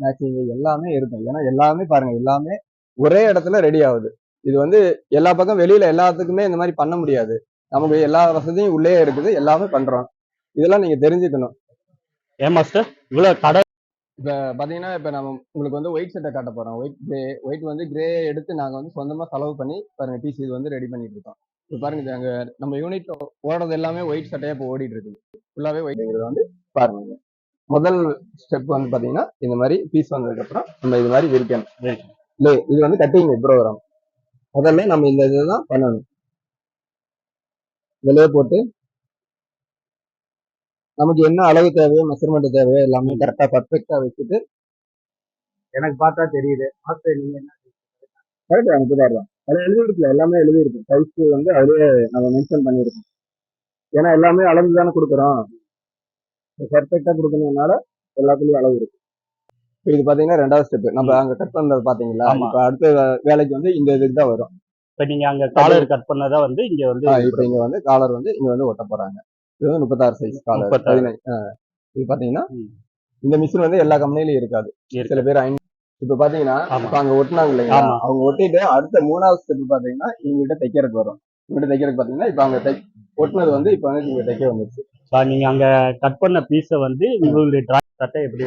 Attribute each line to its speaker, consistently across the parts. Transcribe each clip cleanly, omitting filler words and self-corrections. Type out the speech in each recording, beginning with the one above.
Speaker 1: Matching எல்லாமே இருக்கும். ஏன்னா எல்லாமே பாருங்க, எல்லாமே ஒரே இடத்துல ரெடி ஆகுது. இது வந்து எல்லா பக்கம் வெளியில எல்லாத்துக்குமே இந்த மாதிரி பண்ண முடியாது. நமக்கு எல்லா வசதியும் உள்ளே இருக்குது, எல்லாமே பண்றோம். இதெல்லாம் நீங்க தெரிஞ்சுக்கணும்.
Speaker 2: ஏன் மாஸ்டர் இவ்வளவு கடை?
Speaker 1: இப்ப பாத்தீங்கன்னா, இப்ப நம்ம உங்களுக்கு வந்து ஒயிட் சட்டை காட்ட போறோம். ஒயிட் வந்து கிரே எடுத்து நாங்க வந்து சொந்தமா செலவு பண்ணி பாருங்க பீஸ் இது வந்து ரெடி பண்ணிட்டு இருக்கோம். இப்ப பாருங்க, இது அங்க நம்ம யூனிட் ஓடுறது எல்லாமே ஒயிட் சட்டையா இப்போ ஓடிட்டு இருக்குது. ஃபுல்லாவே ஒயிட்ங்கிறது வந்து பாருங்க. முதல் ஸ்டெப் வந்து பாத்தீங்கன்னா, இந்த மாதிரி பீஸ் வந்ததுக்கு அப்புறம் நம்ம இது மாதிரி விரிக்கணும். இல்லை, இது வந்து கட்டிங் ப்ரோக்ராம். முதல்ல நம்ம இந்த இதுதான் பண்ணணும். வெளியே போட்டு நமக்கு என்ன அளவு தேவையோ, மெஷர்மெண்ட் தேவையோ எல்லாமே கரெக்டா பர்ஃபெக்டா வச்சுட்டு,
Speaker 2: எனக்கு பார்த்தா தெரியுது மாஸ்டர். நீங்க என்ன
Speaker 1: கரெக்டா அனுப்பிதான் அதில் எழுதிருக்குல, எல்லாமே எழுதிருக்கும். சைஸ் வந்து அதுவே நம்ம மென்ஷன் பண்ணியிருக்கோம். ஏன்னா எல்லாமே அளந்து தானே கொடுக்குறோம். பர்ஃபெக்டா கொடுக்கறதுனால எல்லாத்துலயும் அளவு இருக்கு. இது பாத்தீங்கன்னா ரெண்டாவது ஸ்டெப். நம்ம அங்க கட் பண்ணது பாத்தீங்களா? இப்ப அடுத்த வேலைக்கு வந்து இந்த இதுக்கு தான் வரும்.
Speaker 2: இப்ப நீங்க அங்க காலர் கட் பண்ணதா வந்து இங்க வந்து
Speaker 1: இப்ப இங்க வந்து காலர் வந்து இங்க வந்து ஒட்ட போறாங்க. இது வந்து 36 சைஸ் காலர். 15. இது பாத்தீங்கன்னா இந்த மிஷின் வந்து எல்லா கம்பெனிலயும் இருக்காது. சில பேர் இப்ப பாத்தீங்கன்னா இப்ப அங்க ஒட்டினாங்க இல்லைங்களா, அவங்க ஒட்டிட்டு அடுத்த 3வது ஸ்டெப் பாத்தீங்கன்னா இவங்ககிட்ட தைக்கிறதுக்கு வரும். இவங்ககிட்ட தைக்கிறதுக்கு பாத்தீங்கன்னா இப்ப அவங்க ஒட்டினது வந்து இப்ப வந்து இங்க தைக்க வந்துருச்சு.
Speaker 2: நீங்க அங்க கட் பண்ண பீஸை வந்து உங்களுடைய சட்டை எப்படி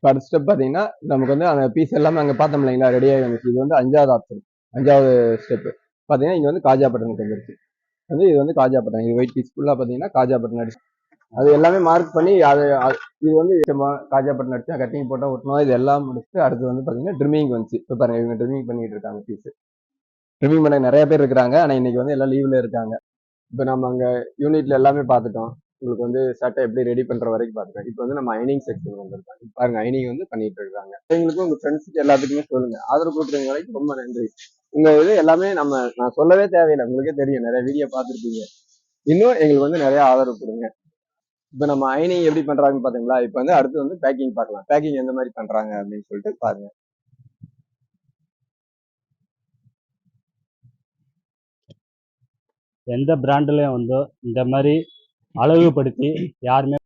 Speaker 1: அடுத்த ஸ்டெப் பாத்தீங்கன்னா நமக்கு வந்து அந்த பீஸ் எல்லாமே அங்க பார்த்தோம் இல்லைங்களா, ரெடியாகி வந்துச்சு. இது வந்து 5வது ஆப்ஷன், 5வது ஸ்டெப் பாத்தீங்கன்னா இங்க வந்து காஜா பட்டன் வந்துருச்சு. வந்து இது வந்து காஜா பட்டன். இது ஒயிட் பீஸ் ஃபுல்லா பாத்தீங்கன்னா காஜா பட்டன் அடிச்சு அது எல்லாமே மார்க் பண்ணி இது வந்து காஜா பட்டன் அடிச்சா கட்டிங் போட்டா ஒட்டணும். இது எல்லாம் முடிச்சுட்டு அடுத்து வந்து பாத்தீங்கன்னா ட்ரிமிங் வந்துச்சு. இப்ப பாருங்க, இவங்க ட்ரிமிங் பண்ணிட்டு இருக்காங்க. பீஸ் ட்ரிமிங் பண்ண நிறைய பேர் இருக்கிறாங்க. ஆனா இன்னைக்கு வந்து எல்லாம் லீவ்ல இருக்காங்க. இப்ப நம்ம அங்க யூனிட்ல எல்லாமே பார்த்துட்டோம். உங்களுக்கு வந்து சட்டை எப்படி ரெடி பண்ற வரைக்கும் பார்த்துட்டோம். இப்போ வந்து நம்ம ஐனிங் செக்ஷன் வந்திருக்காங்க. பாருங்க, ஐனிங் வந்து பண்ணிட்டு இருக்காங்க. எங்களுக்கும் உங்க ஃப்ரெண்ட்ஸுக்கு எல்லாத்துக்குமே சொல்லுங்க. ஆதரவு கொடுக்குறவங்க வரைக்கும் ரொம்ப நன்றி. உங்க இது எல்லாமே நான் சொல்லவே தேவையில்லை, உங்களுக்கே தெரியும். நிறைய வீடியோ பார்த்துருப்பீங்க. இன்னும் எங்களுக்கு வந்து நிறைய ஆதரவு கொடுங்க. இப்ப நம்ம ஐனிங் எப்படி பண்றாங்கன்னு பாத்தீங்களா? இப்ப வந்து அடுத்து வந்து பேக்கிங் பார்க்கலாம். பேக்கிங் எந்த மாதிரி பண்றாங்க அப்படின்னு சொல்லிட்டு பாருங்க.
Speaker 2: எந்த பிராண்ட்லயும் வந்து இந்த மாதிரி அழகுபடுத்தி யாருமே.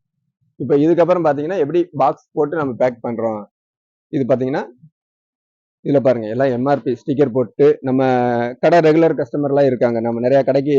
Speaker 1: இப்ப இதுக்கப்புறம் பாத்தீங்கன்னா எப்படி பாக்ஸ் போட்டு நம்ம பேக் பண்றோம். இது பாத்தீங்கன்னா இதுல பாருங்க, எல்லாம் எம்ஆர்பி ஸ்டிக்கர் போட்டு நம்ம கடை ரெகுலர் கஸ்டமர் எல்லாம் இருக்காங்க. நம்ம நிறைய கடைக்கு